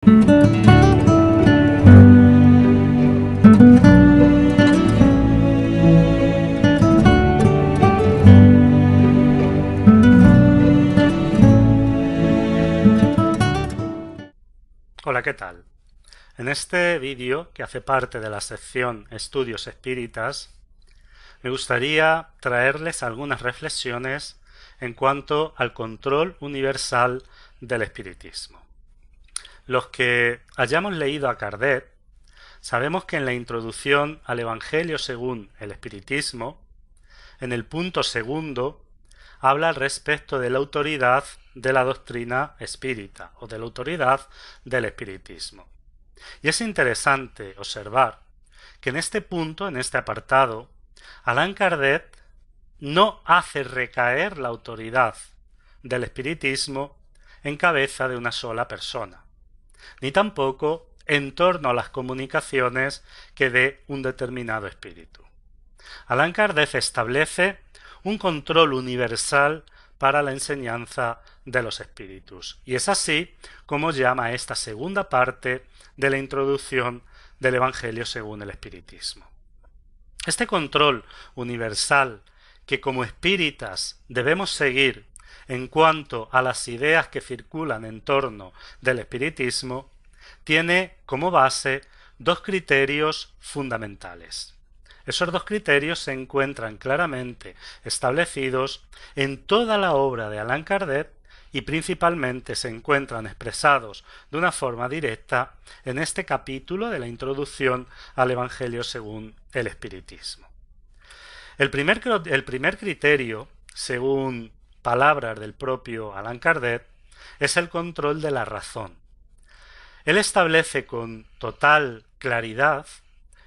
Hola, ¿qué tal? En este vídeo, que hace parte de la sección Estudios Espíritas, me gustaría traerles algunas reflexiones en cuanto al control universal del espiritismo. Los que hayamos leído a Kardec, sabemos que en la introducción al Evangelio según el espiritismo, en el punto segundo, habla al respecto de la autoridad de la doctrina espírita o de la autoridad del espiritismo. Y es interesante observar que en este punto, en este apartado, Allan Kardec no hace recaer la autoridad del espiritismo en cabeza de una sola persona, ni tampoco en torno a las comunicaciones que dé un determinado espíritu. Allan Kardec establece un control universal para la enseñanza de los espíritus, y es así como llama esta segunda parte de la introducción del Evangelio según el espiritismo. Este control universal que como espíritas debemos seguir en cuanto a las ideas que circulan en torno del espiritismo tiene como base dos criterios fundamentales. Esos dos criterios se encuentran claramente establecidos en toda la obra de Allan Kardec y principalmente se encuentran expresados de una forma directa en este capítulo de la introducción al Evangelio según el espiritismo. El primer criterio, según palabras del propio Allan Kardec, es el control de la razón. Él establece con total claridad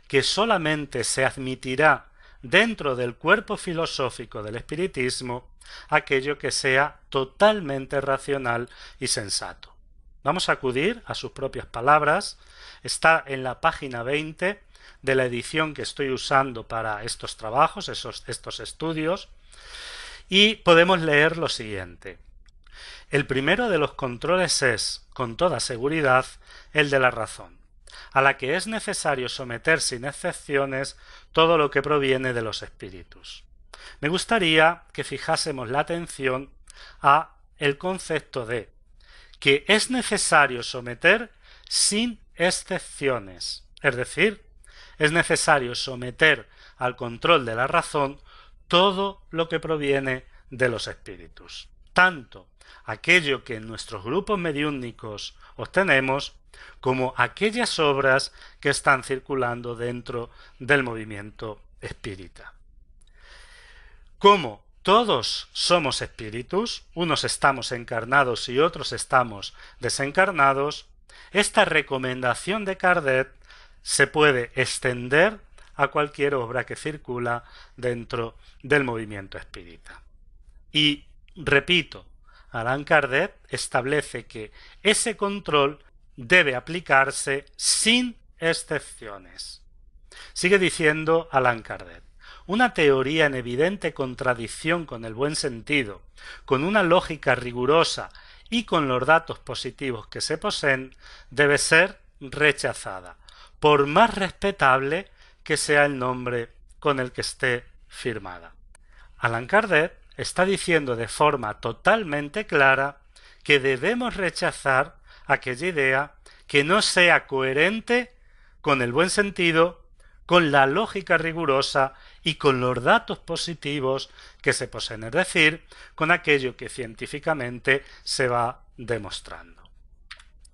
que solamente se admitirá dentro del cuerpo filosófico del espiritismo aquello que sea totalmente racional y sensato. Vamos a acudir a sus propias palabras. Está en la página 20 de la edición que estoy usando para estos trabajos, estos estudios, y podemos leer lo siguiente. El primero de los controles es, con toda seguridad, el de la razón, a la que es necesario someter sin excepciones todo lo que proviene de los espíritus. Me gustaría que fijásemos la atención a el concepto de que es necesario someter sin excepciones, es decir, es necesario someter al control de la razón todo lo que proviene de los espíritus, tanto aquello que en nuestros grupos mediúnicos obtenemos como aquellas obras que están circulando dentro del movimiento espírita. Como todos somos espíritus, unos estamos encarnados y otros estamos desencarnados, esta recomendación de Kardec se puede extender a cualquier obra que circula dentro del movimiento espírita. Y, repito, Allan Kardec establece que ese control debe aplicarse sin excepciones. Sigue diciendo Allan Kardec: una teoría en evidente contradicción con el buen sentido, con una lógica rigurosa y con los datos positivos que se poseen, debe ser rechazada, por más respetable que sea el nombre con el que esté firmada. Allan Kardec está diciendo de forma totalmente clara que debemos rechazar aquella idea que no sea coherente con el buen sentido, con la lógica rigurosa y con los datos positivos que se poseen, es decir, con aquello que científicamente se va demostrando.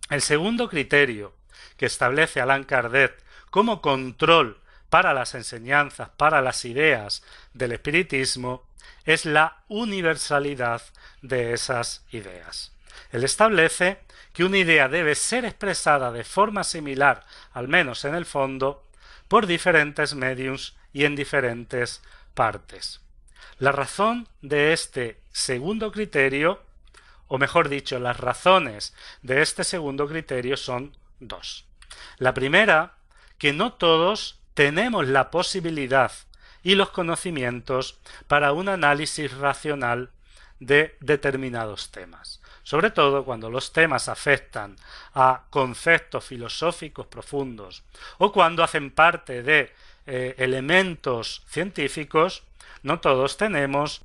El segundo criterio que establece Allan Kardec como control para las enseñanzas, para las ideas del espiritismo, es la universalidad de esas ideas. Él establece que una idea debe ser expresada de forma similar, al menos en el fondo, por diferentes mediums y en diferentes partes. La razón de este segundo criterio, o mejor dicho, las razones de este segundo criterio son dos. La primera, que no todos tenemos la posibilidad y los conocimientos para un análisis racional de determinados temas. sobre todo cuando los temas afectan a conceptos filosóficos profundos o cuando hacen parte de elementos científicos, no todos tenemos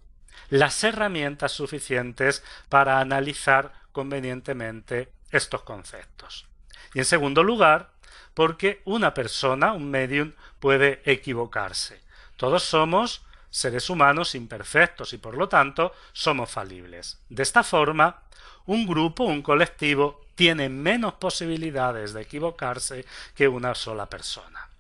las herramientas suficientes para analizar convenientemente estos conceptos. Y en segundo lugar, porque una persona, un medium, puede equivocarse. Todos somos seres humanos imperfectos y por lo tanto somos falibles. De esta forma, un grupo, un colectivo, tiene menos posibilidades de equivocarse que una sola persona.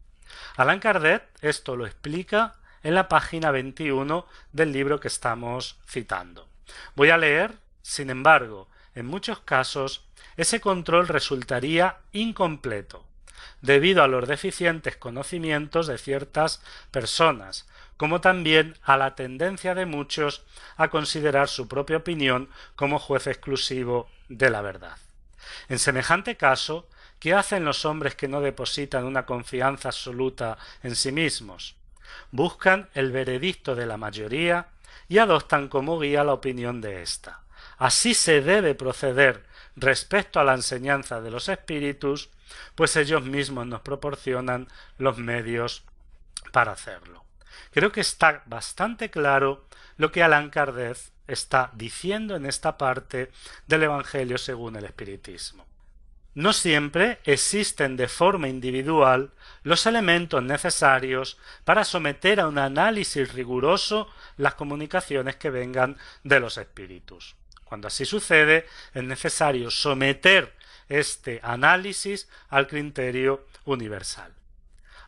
Allan Kardec esto lo explica en la página 21 del libro que estamos citando. Voy a leer, sin embargo, en muchos casos, ese control resultaría incompleto, debido a los deficientes conocimientos de ciertas personas, como también a la tendencia de muchos a considerar su propia opinión como juez exclusivo de la verdad. En semejante caso, ¿qué hacen los hombres que no depositan una confianza absoluta en sí mismos? Buscan el veredicto de la mayoría y adoptan como guía la opinión de ésta. Así se debe proceder respecto a la enseñanza de los espíritus, pues ellos mismos nos proporcionan los medios para hacerlo. Creo que está bastante claro lo que Allan Kardec está diciendo en esta parte del Evangelio según el Espiritismo. No siempre existen de forma individual los elementos necesarios para someter a un análisis riguroso las comunicaciones que vengan de los espíritus. Cuando así sucede, es necesario someter este análisis al criterio universal.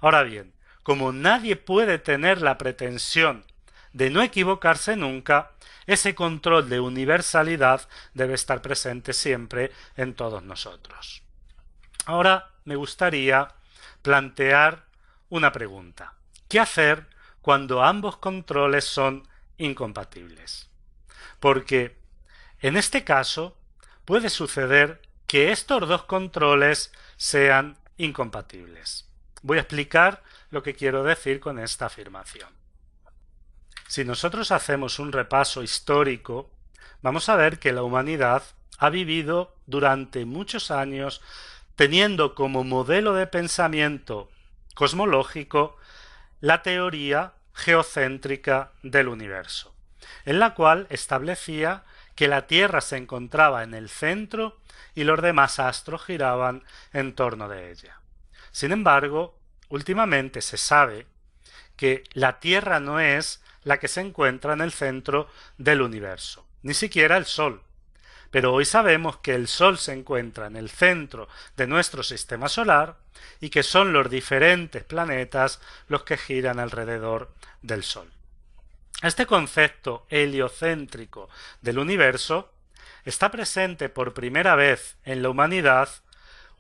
Ahora bien, como nadie puede tener la pretensión de no equivocarse nunca, ese control de universalidad debe estar presente siempre en todos nosotros. Ahora me gustaría plantear una pregunta. ¿Qué hacer cuando ambos controles son incompatibles? Porque en este caso puede suceder que estos dos controles sean incompatibles. Voy a explicar lo que quiero decir con esta afirmación. Si nosotros hacemos un repaso histórico, vamos a ver que la humanidad ha vivido durante muchos años teniendo como modelo de pensamiento cosmológico la teoría geocéntrica del universo, en la cual establecía que la Tierra se encontraba en el centro y los demás astros giraban en torno de ella. Sin embargo, últimamente se sabe que la Tierra no es la que se encuentra en el centro del universo, ni siquiera el Sol. Pero hoy sabemos que el Sol se encuentra en el centro de nuestro sistema solar y que son los diferentes planetas los que giran alrededor del Sol. Este concepto heliocéntrico del universo está presente por primera vez en la humanidad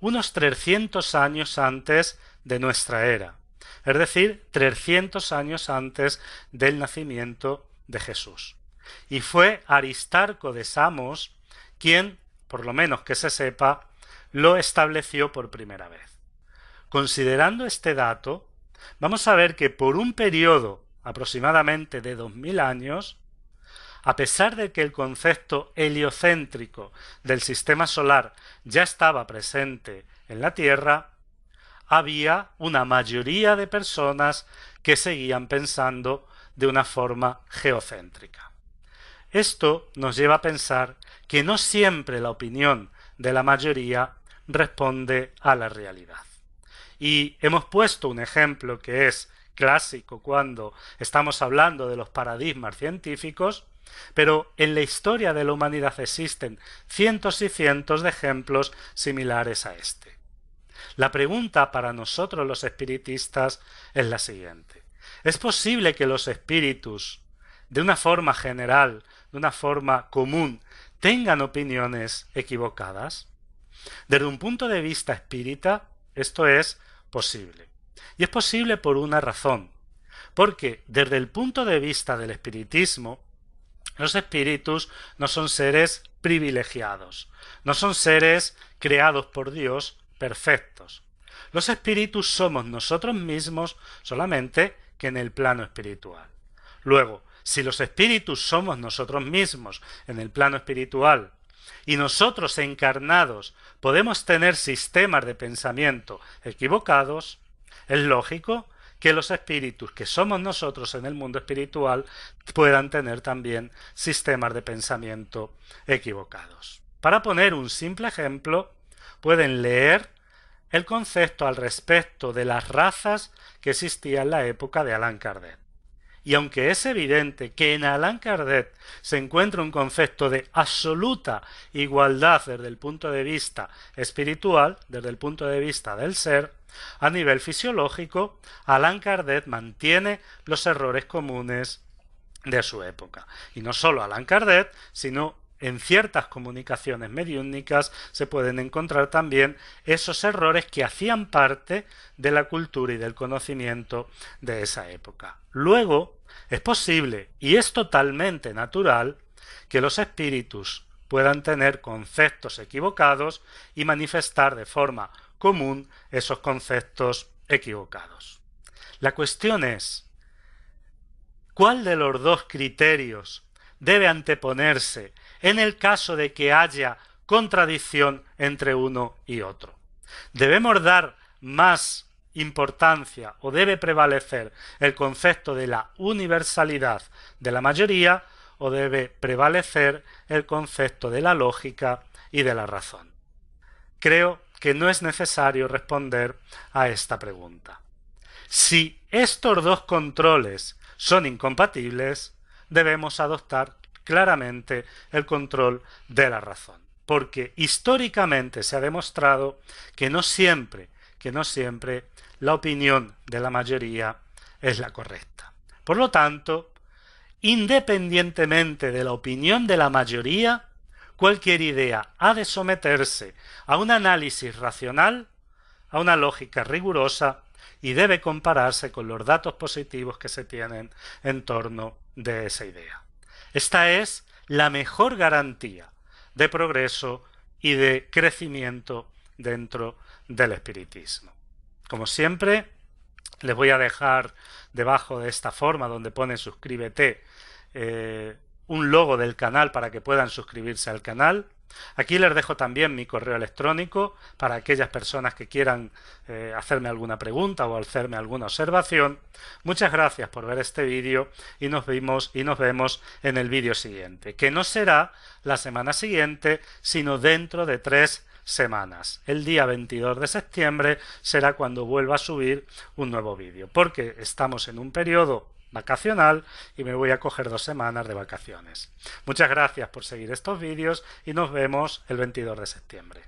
unos 300 años antes de nuestra era, es decir, 300 años antes del nacimiento de Jesús. Y fue Aristarco de Samos quien, por lo menos que se sepa, lo estableció por primera vez. Considerando este dato, vamos a ver que por un periodo aproximadamente de 2000 años, a pesar de que el concepto heliocéntrico del sistema solar ya estaba presente en la Tierra, había una mayoría de personas que seguían pensando de una forma geocéntrica. Esto nos lleva a pensar que no siempre la opinión de la mayoría responde a la realidad. Y hemos puesto un ejemplo que es clásico cuando estamos hablando de los paradigmas científicos, pero en la historia de la humanidad existen cientos y cientos de ejemplos similares a este. La pregunta para nosotros los espiritistas es la siguiente. ¿Es posible que los espíritus, de una forma general, de una forma común, tengan opiniones equivocadas? Desde un punto de vista espírita, esto es posible. Y es posible por una razón, porque desde el punto de vista del espiritismo, los espíritus no son seres privilegiados, no son seres creados por Dios perfectos. Los espíritus somos nosotros mismos solamente que en el plano espiritual. Luego, si los espíritus somos nosotros mismos en el plano espiritual y nosotros encarnados podemos tener sistemas de pensamiento equivocados, es lógico que los espíritus que somos nosotros en el mundo espiritual puedan tener también sistemas de pensamiento equivocados. Para poner un simple ejemplo, pueden leer el concepto al respecto de las razas que existían en la época de Allan Kardec. Y aunque es evidente que en Allan Kardec se encuentra un concepto de absoluta igualdad desde el punto de vista espiritual, desde el punto de vista del ser, a nivel fisiológico, Allan Kardec mantiene los errores comunes de su época. Y no solo Allan Kardec, sino en ciertas comunicaciones mediúnicas se pueden encontrar también esos errores que hacían parte de la cultura y del conocimiento de esa época. Luego, es posible y es totalmente natural que los espíritus puedan tener conceptos equivocados y manifestar de forma común esos conceptos equivocados. La cuestión es, ¿cuál de los dos criterios debe anteponerse en el caso de que haya contradicción entre uno y otro? ¿Debemos dar más importancia o debe prevalecer el concepto de la universalidad de la mayoría o debe prevalecer el concepto de la lógica y de la razón? Creo que no es necesario responder a esta pregunta. Si estos dos controles son incompatibles, debemos adoptar claramente el control de la razón, porque históricamente se ha demostrado que no siempre la opinión de la mayoría es la correcta. Por lo tanto, independientemente de la opinión de la mayoría, cualquier idea ha de someterse a un análisis racional, a una lógica rigurosa y debe compararse con los datos positivos que se tienen en torno de esa idea. Esta es la mejor garantía de progreso y de crecimiento dentro del espiritismo. Como siempre, les voy a dejar debajo de esta forma donde pone suscríbete un logo del canal para que puedan suscribirse al canal. Aquí les dejo también mi correo electrónico para aquellas personas que quieran hacerme alguna pregunta o hacerme alguna observación. Muchas gracias por ver este vídeo y nos vemos en el vídeo siguiente, que no será la semana siguiente, sino dentro de 3 semanas. El día 22 de septiembre será cuando vuelva a subir un nuevo vídeo, porque estamos en un periodo vacacional y me voy a coger 2 semanas de vacaciones. Muchas gracias por seguir estos vídeos y nos vemos el 22 de septiembre.